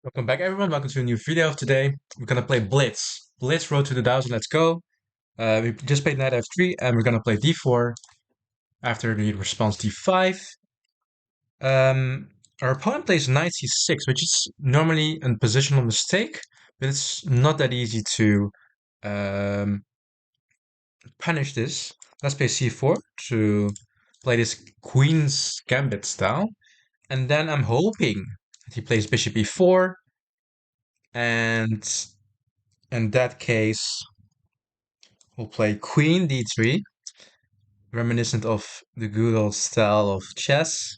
Welcome back, everyone. Welcome to a new video. Today, we're gonna play Blitz. Blitz, road to the 1000. Let's go. We just played knight f3, and we're gonna play d4 after the response d5. Our opponent plays knight c6, which is normally a positional mistake, but it's not that easy to um, punish this. Let's play c4 to play this queen's gambit style, and then I'm hoping that he plays bishop e4, and in that case, we'll play queen d3, reminiscent of the good old style of chess,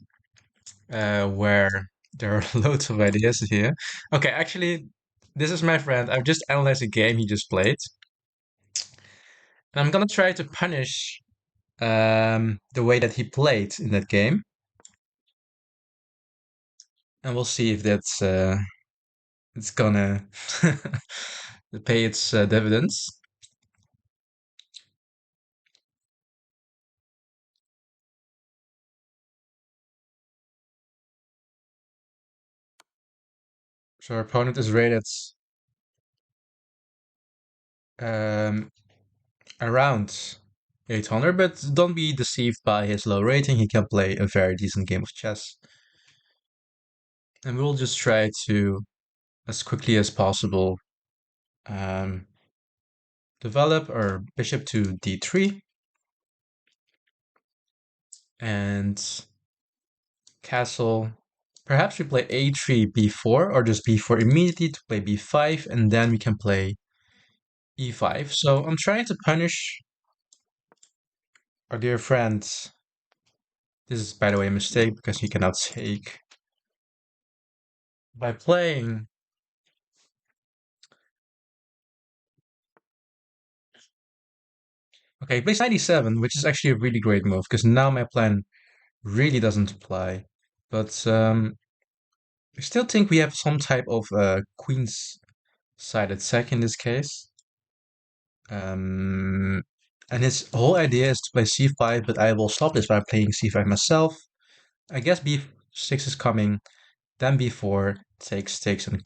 where there are loads of ideas here. Okay, actually, this is my friend. I've just analyzed a game he just played, and I'm gonna try to punish the way that he played in that game, and we'll see if that's it's gonna pay its dividends. So our opponent is rated um, around 800, but don't be deceived by his low rating. He can play a very decent game of chess. And we'll just try to, as quickly as possible, um, develop our bishop to d3 and castle. Perhaps we play a3, b4, or just b4 immediately to play b5, and then we can play e5. So I'm trying to punish our dear friend. This is, by the way, a mistake because he cannot take. By playing okay, he plays 97, which is actually a really great move because now my plan really doesn't apply. But I still think we have some type of queen's side attack in this case. And his whole idea is to play c5, but I will stop this by playing c5 myself. I guess b6 is coming, then b4 takes, and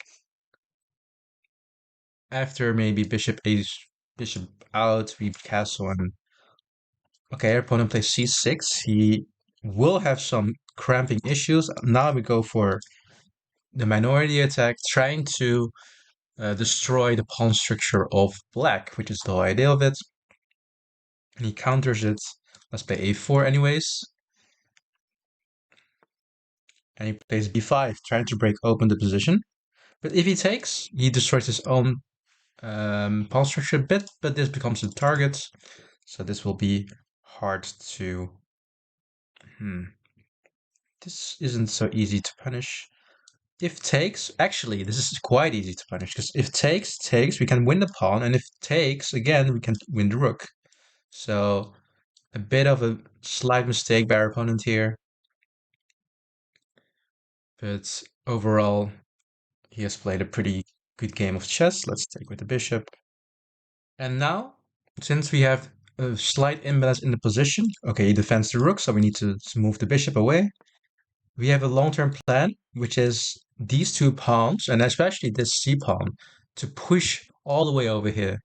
after maybe bishop out, we castle, and okay, our opponent plays c6. He will have some cramping issues. Now we go for the minority attack, trying to destroy the pawn structure of black, which is the whole idea of it. And he counters it. Let's play a4 anyways. And he plays b5, trying to break open the position. But if he takes, he destroys his own pawn structure a bit, but this becomes the target. So this will be hard to... This isn't so easy to punish. If takes, actually, this is quite easy to punish, because if takes, we can win the pawn, and if takes, again, we can win the rook. So, a bit of a slight mistake by our opponent here. But overall, he has played a pretty good game of chess. Let's take with the bishop. And now, since we have a slight imbalance in the position, okay, he defends the rook, so we need to move the bishop away. We have a long-term plan, which is these two pawns, and especially this c pawn, to push all the way over here.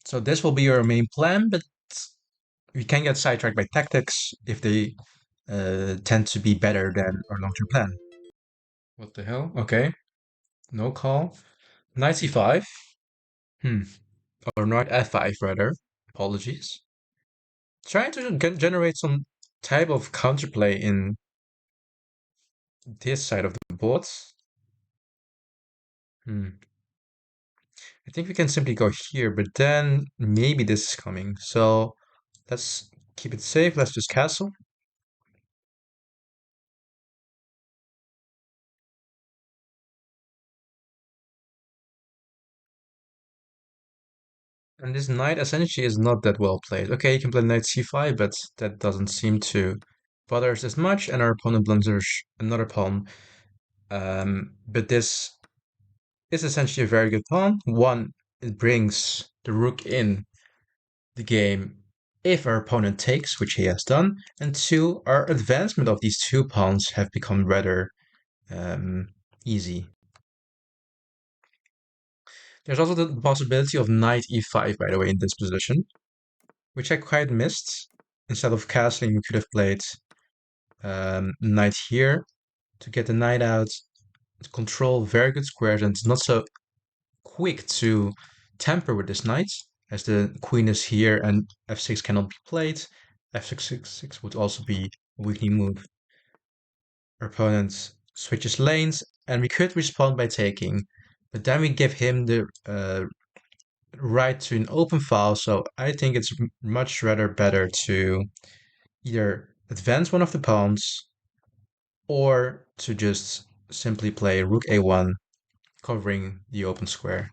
So this will be our main plan, but we can get sidetracked by tactics if they tend to be better than our long-term plan. What the hell? Okay, no call. Knight c5. Or knight f5 rather. Apologies. Trying to generate some type of counterplay in this side of the board. I think we can simply go here, but then maybe this is coming. So let's keep it safe. Let's just castle. And this knight essentially is not that well played. Okay, you can play knight c5, but that doesn't seem to bother us as much. And our opponent blunders another pawn. But this is essentially a very good pawn. One, it brings the rook in the game if our opponent takes, which he has done. And two, our advancement of these two pawns have become rather easy. There's also the possibility of knight e5, by the way, in this position, which I quite missed. Instead of castling, we could have played knight here to get the knight out, to control very good squares, and it's not so quick to tamper with this knight, as the queen is here and f6 cannot be played. f6 would also be a weakling move. Our opponent switches lanes, and we could respond by taking, but then we give him the right to an open file, so I think it's much rather better to either advance one of the pawns or to just simply play rook a1, covering the open square,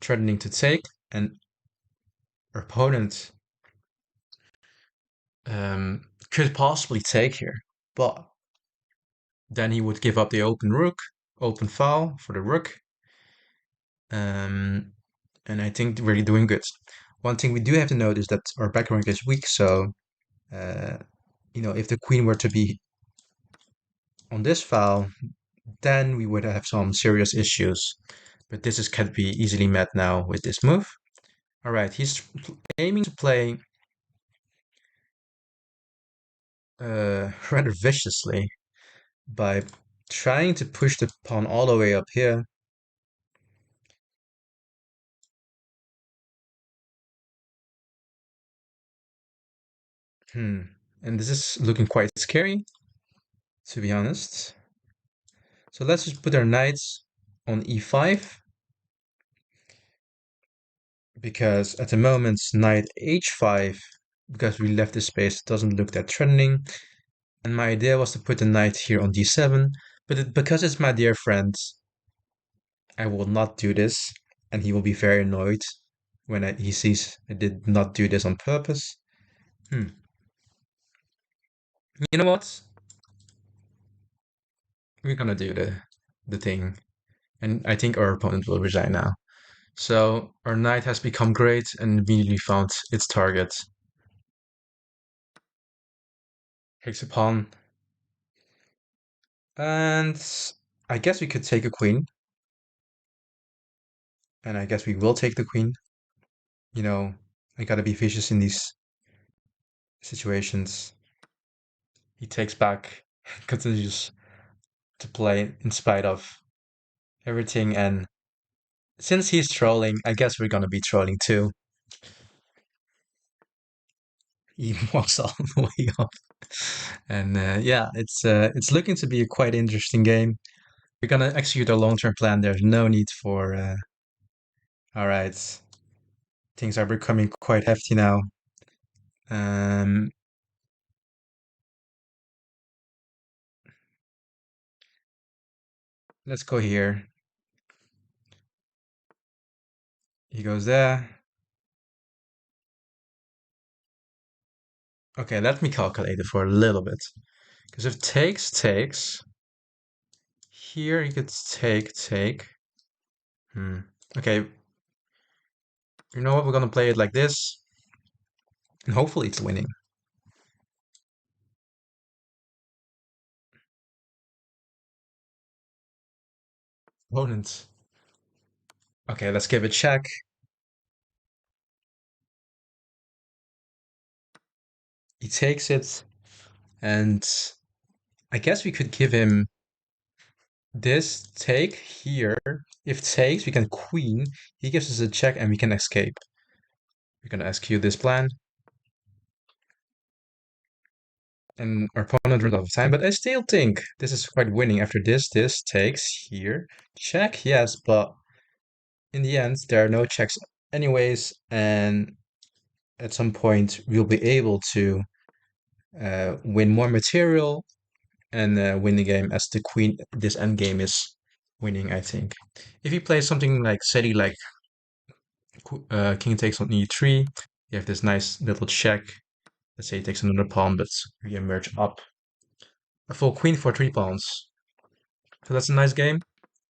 threatening to take, and our opponent could possibly take here, but then he would give up the open rook, open file for the rook, and I think we're doing good. One thing we do have to note is that our back rank is weak, so if the queen were to be on this file, then we would have some serious issues. But this can be easily met now with this move. All right, he's aiming to play rather viciously by trying to push the pawn all the way up here. And this is looking quite scary, to be honest. So let's just put our knights on e5. Because at the moment, knight h5, because we left the space, doesn't look that threatening. And my idea was to put the knight here on d7, but because it's my dear friend, I will not do this, and he will be very annoyed when he sees I did not do this on purpose. You know what? We're gonna do the thing, and I think our opponent will resign now. So our knight has become great and immediately found its target. Takes a pawn. And I guess we could take a queen. And I guess we will take the queen. I gotta be vicious in these situations. He takes back, continues to play in spite of everything. And since he's trolling, I guess we're gonna be trolling too. He walks all the way off. And yeah, it's looking to be a quite interesting game. We're gonna execute our long-term plan. There's no need for. All right, things are becoming quite hefty now. Um, let's go here. He goes there. Okay, let me calculate it for a little bit. Because if takes, here you could take. Okay, you know what? We're gonna play it like this. And hopefully it's winning. Opponent. Okay, let's give it a check. He takes it. And I guess we could give him this take here. If takes, we can queen. He gives us a check and we can escape. We're gonna execute this plan. And our opponent runs out of time, but I still think this is quite winning. After this takes here. Check, yes, but in the end, there are no checks anyways, and at some point we'll be able to win more material and win the game as the queen, this endgame is winning, I think. If you play something like, say, like king takes on e3, you have this nice little check. Let's say he takes another pawn, but we emerge up. A full queen for 3 pawns. So that's a nice game.